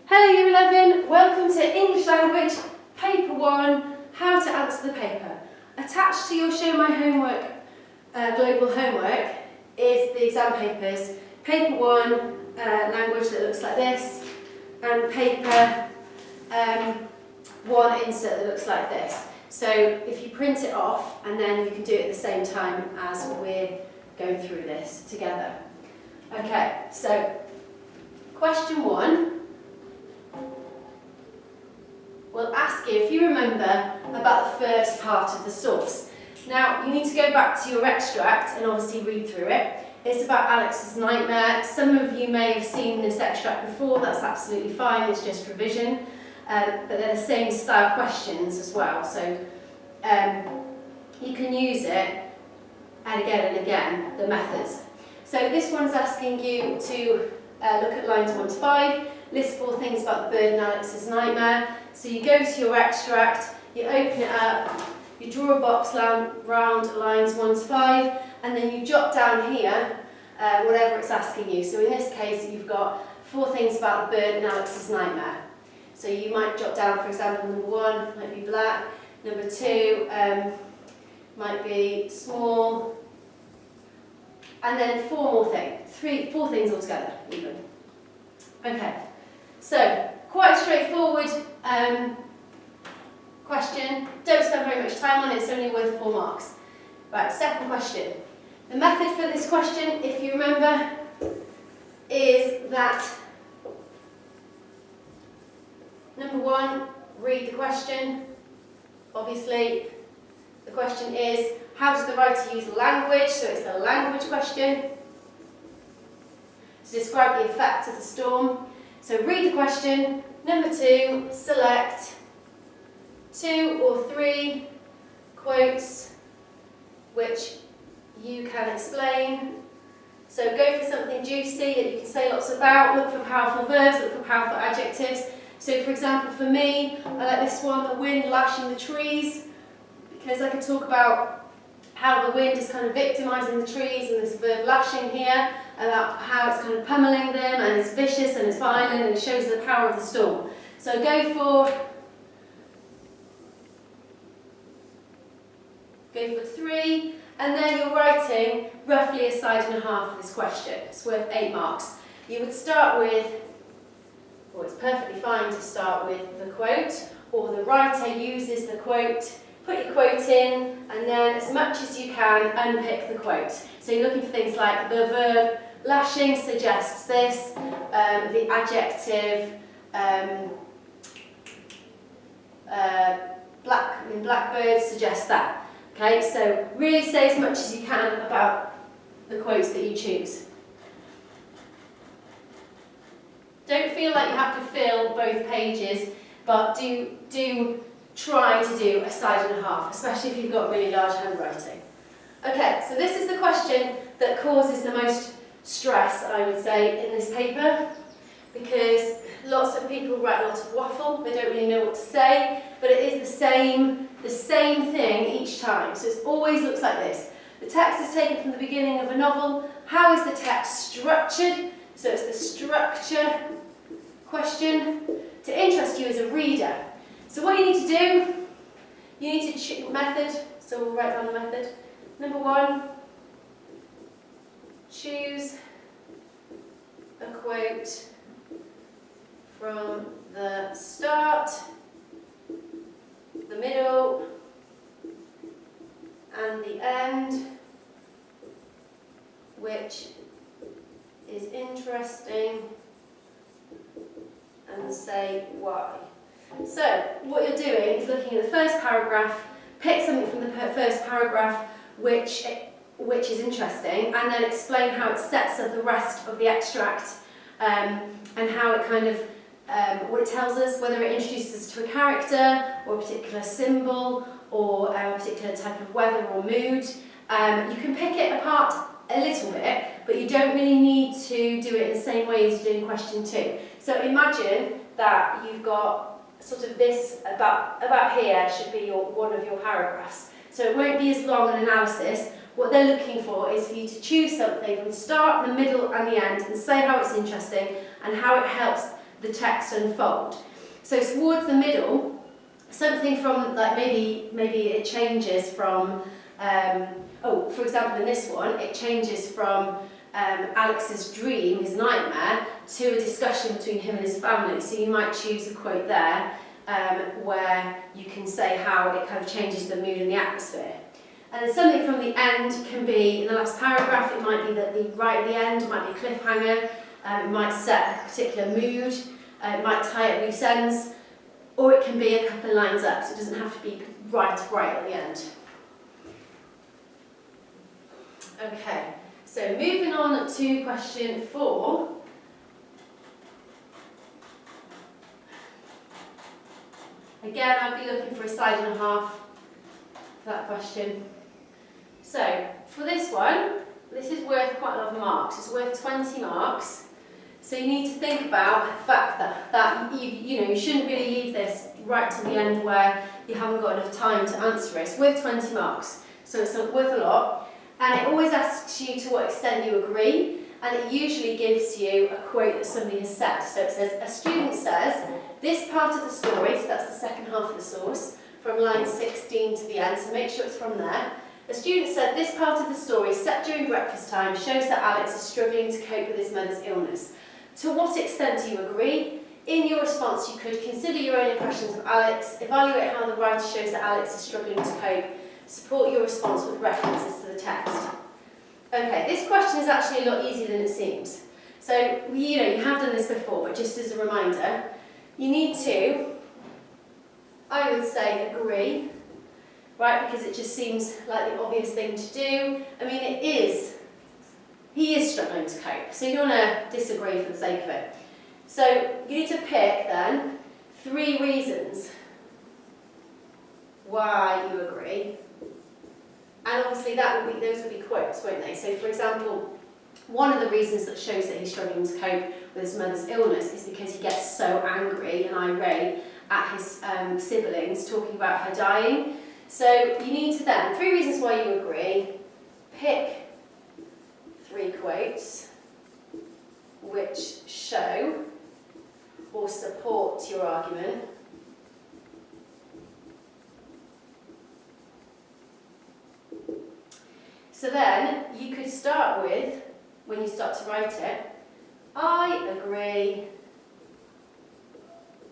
Hello Year 11, welcome to English Language, Paper 1, How to Answer the Paper. Attached to your Show My Homework global homework is the exam papers. Paper 1, language that looks like this, and paper 1 insert that looks like this. So if you print it off, and then you can do it at the same time as we're going through this together. Okay, so question 1. We'll ask you if you remember about the first part of the source. Now, you need to go back to your extract and obviously read through it. It's about Alex's nightmare. Some of you may have seen this extract before, that's absolutely fine, it's just revision. But they're the same style questions as well, so you can use it and again, the methods. So this one's asking you to look at lines 1 to 5, list 4 things about the bird in Alex's nightmare. So you go to your extract, you open it up, you draw a box round lines 1 to 5, and then you jot down here whatever it's asking you. So in this case, you've got 4 things about the bird in Alex's nightmare. So you might jot down, for example, number 1 might be black, number 2 might be small, and then 4 more things, 4 things altogether even. Okay, so quite a straightforward question. Don't spend very much time on it, it's only worth 4 marks. Right, second question. The method for this question, if you remember, is that number 1, read the question. Obviously, the question is, how does the writer use language? So it's the language question. To describe the effect of the storm. So read the question. Number 2, select 2 or 3 quotes which you can explain. So go for something juicy that you can say lots about. Look for powerful verbs, look for powerful adjectives. So for example, for me, I like this one, the wind lashing the trees, because I could talk about how the wind is kind of victimising the trees, and this verb lashing here, about how it's kind of pummeling them, and it's vicious and it's violent, and it shows the power of the storm. So go for 3, and then you're writing roughly a side and a half of this question. It's worth 8 marks. You would start with, or it's perfectly fine to start with the quote, or the writer uses the quote. Put your quote in, and then as much as you can, unpick the quote. So you're looking for things like the verb lashing suggests this, the adjective blackbird suggests that. Okay, so really say as much as you can about the quotes that you choose. Don't feel like you have to fill both pages, but do try to do a side and a half, especially if you've got really large handwriting. Okay, so this is the question that causes the most stress, I would say, in this paper, because lots of people write lots of waffle, they don't really know what to say, but it is the same thing each time, so it always looks like this. The text is taken from the beginning of a novel. How is the text structured? So it's the structure question to interest you as a reader. So what you need to do, you need to choose method, so we'll write down the method. Number 1, choose a quote from the start, the middle, and the end, which is interesting, and say why. So, what you're doing is looking at the first paragraph, pick something from the first paragraph which is interesting, and then explain how it sets up the rest of the extract, and how it kind of, what it tells us, whether it introduces us to a character, or a particular symbol, or a particular type of weather or mood. You can pick it apart a little bit, but you don't really need to do it in the same way as you did in question 2. So imagine that you've got sort of this, about here should be one of your paragraphs. So it won't be as long an analysis. What they're looking for is for you to choose something from the start, the middle and the end, and say how it's interesting and how it helps the text unfold. So towards the middle, something from like maybe it changes from, for example in this one, it changes from Alex's dream, his nightmare, to a discussion between him and his family. So you might choose a quote there where you can say how it kind of changes the mood and the atmosphere. And then something from the end can be, in the last paragraph, it might be that right at the end, it might be a cliffhanger, it might set a particular mood, it might tie up loose ends, or it can be a couple of lines up, so it doesn't have to be right at the end. Okay, so moving on to question 4. Again, I'd be looking for a side and a half for that question. So, for this one, this is worth quite a lot of marks. It's worth 20 marks. So you need to think about the fact that you shouldn't really leave this right to the end where you haven't got enough time to answer it. It's worth 20 marks, so it's worth a lot. And it always asks you to what extent you agree, and it usually gives you a quote that somebody has said. So it says, a student says, this part of the story, so that's the second half of the source, from line 16 to the end, so make sure it's from there. A student said, this part of the story, set during breakfast time, shows that Alex is struggling to cope with his mother's illness. To what extent do you agree? In your response, you could consider your own impressions of Alex, evaluate how the writer shows that Alex is struggling to cope, support your response with references to the text. Okay, this question is actually a lot easier than it seems. So, you have done this before, but just as a reminder, you need to, I would say, agree, right, because it just seems like the obvious thing to do. I mean, he is struggling to cope, so you don't want to disagree for the sake of it. So you need to pick, then, 3 reasons why you agree. And obviously those would be quotes, won't they? So for example, one of the reasons that shows that he's struggling to cope with his mother's illness is because he gets so angry and irate at his siblings talking about her dying. So you need to then, 3 reasons why you agree, pick 3 quotes which show or support your argument. So then you could start with, when you start to write it, I agree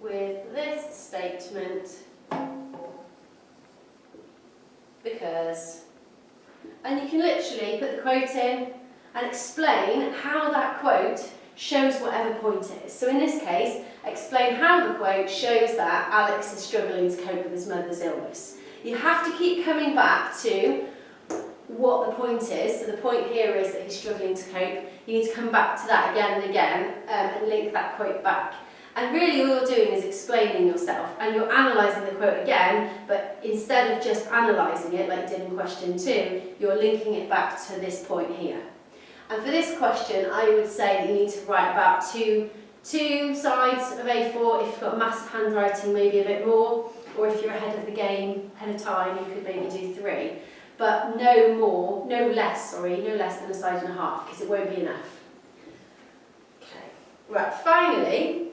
with this statement because, and you can literally put the quote in and explain how that quote shows whatever point it is. So in this case, explain how the quote shows that Alex is struggling to cope with his mother's illness. You have to keep coming back to what the point is. So the point here is that he's struggling to cope. You need to come back to that again and again and link that quote back. And really all you're doing is explaining yourself, and you're analysing the quote again, but instead of just analysing it like you did in question 2, you're linking it back to this point here. And for this question, I would say that you need to write about two sides of A4. If you've got massive handwriting, maybe a bit more, or if you're ahead of the game, ahead of time, you could maybe do 3. But no less than a side and a half, because it won't be enough. Okay, right, finally,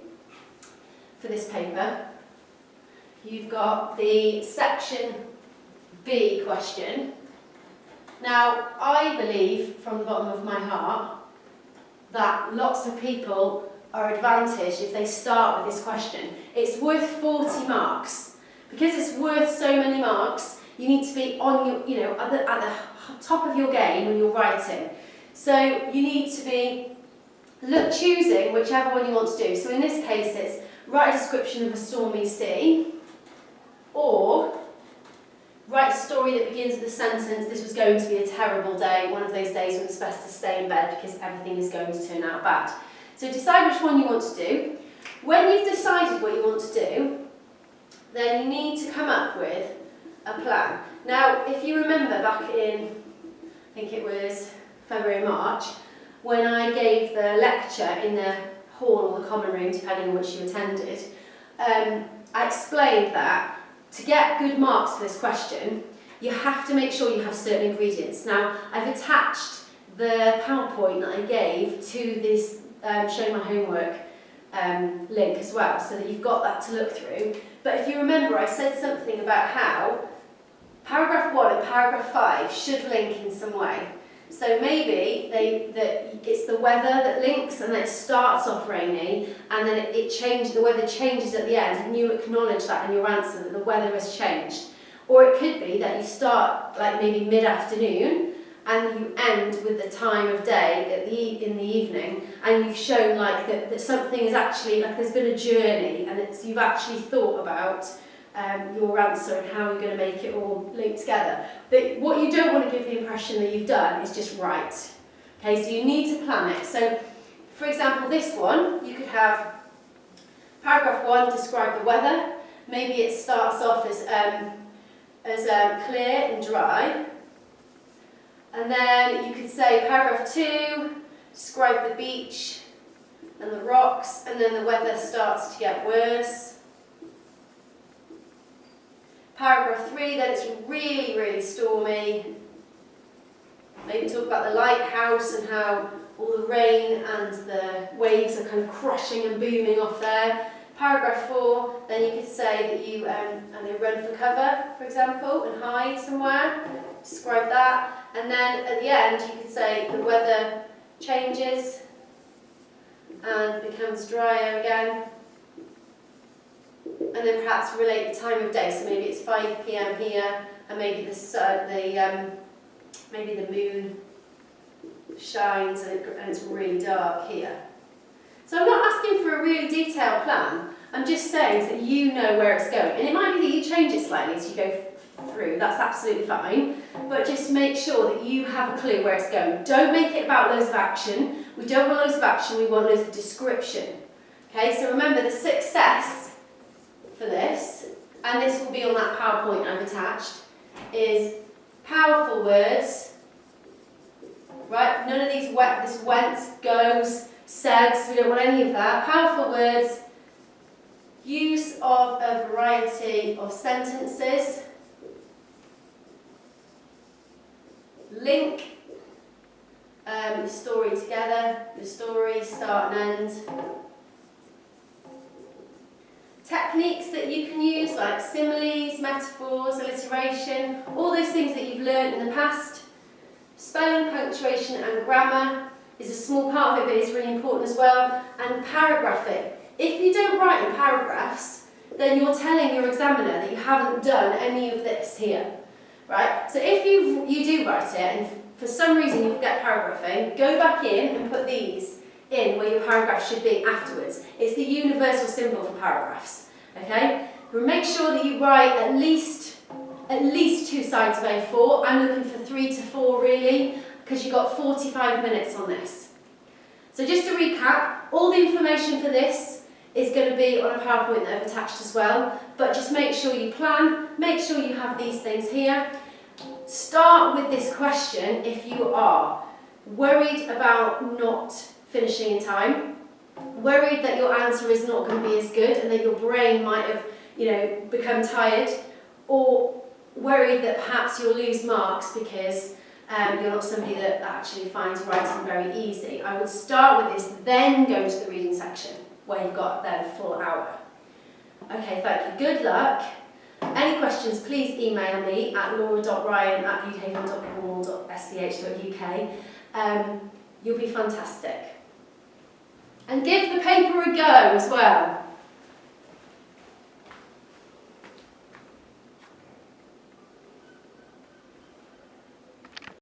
for this paper, you've got the section B question. Now, I believe from the bottom of my heart that lots of people are advantaged if they start with this question. It's worth 40 marks. Because it's worth so many marks, you need to be on your, at the top of your game when you're writing. So you need to be choosing whichever one you want to do. So in this case, it's write a description of a stormy sea, or write a story that begins with the sentence, this was going to be a terrible day, one of those days when it's best to stay in bed because everything is going to turn out bad. So decide which one you want to do. When you've decided what you want to do, then you need to come up with a plan. Now, if you remember back in, I think it was February, March, when I gave the lecture in the hall or the common room, depending on which you attended, I explained that to get good marks for this question, you have to make sure you have certain ingredients. Now, I've attached the PowerPoint that I gave to this showing my homework link as well, so that you've got that to look through. But if you remember, I said something about how paragraph 1 and paragraph 5 should link in some way. So maybe it's the weather that links, and then it starts off rainy, and then it changes, the weather changes at the end, and you acknowledge that in your answer, that the weather has changed. Or it could be that you start like maybe mid-afternoon, and you end with the time of day in the evening, and you've shown like that something is actually, like there's been a journey, and you've actually thought about your answer and how you're going to make it all link together. But what you don't want to give the impression that you've done is just write. Okay, so you need to plan it. So, for example, this one, you could have paragraph 1, describe the weather. Maybe it starts off as clear and dry. And then you could say paragraph 2, describe the beach and the rocks, and then the weather starts to get worse. Paragraph 3, then it's really, really stormy. Maybe talk about the lighthouse and how all the rain and the waves are kind of crashing and booming off there. Paragraph 4, then you could say that you and they run for cover, for example, and hide somewhere. Describe that. And then at the end, you could say the weather changes and becomes drier again. And then perhaps relate the time of day. So maybe it's 5 p.m. here, and maybe the sun, maybe the moon shines and it's really dark here. So I'm not asking for a really detailed plan. I'm just saying that you know where it's going. And it might be that you change it slightly as you go through. That's absolutely fine. But just make sure that you have a clue where it's going. Don't make it about loads of action. We don't want loads of action. We want loads of description. Okay. So remember, the success for this, and this will be on that PowerPoint I've attached, is powerful words, right? None of these this went, goes, says, we don't want any of that. Powerful words, use of a variety of sentences, link the story together, the story, start and end. Techniques that you can use, like similes, metaphors, alliteration, all those things that you've learned in the past. Spelling, punctuation and grammar is a small part of it, but it's really important as well. And paragraphing. If you don't write in paragraphs, then you're telling your examiner that you haven't done any of this here, right? So if you do write it, and for some reason you forget paragraphing, go back in and put these in where your paragraph should be afterwards. It's the universal symbol for paragraphs, okay? But make sure that you write at least 2 sides of A4. I'm looking for 3 to 4 really, because you've got 45 minutes on this. So just to recap, all the information for this is going to be on a PowerPoint that I've attached as well, but just make sure you plan, make sure you have these things here. Start with this question if you are worried about not finishing in time, worried that your answer is not going to be as good and that your brain might have, become tired, or worried that perhaps you'll lose marks because you're not somebody that actually finds writing very easy. I would start with this, then go to the reading section where you've got then a full hour. Okay, thank you. Good luck. Any questions, please email me at laura.ryan@butehaven.cornwall.sch.uk. You'll be fantastic. And give the paper a go as well.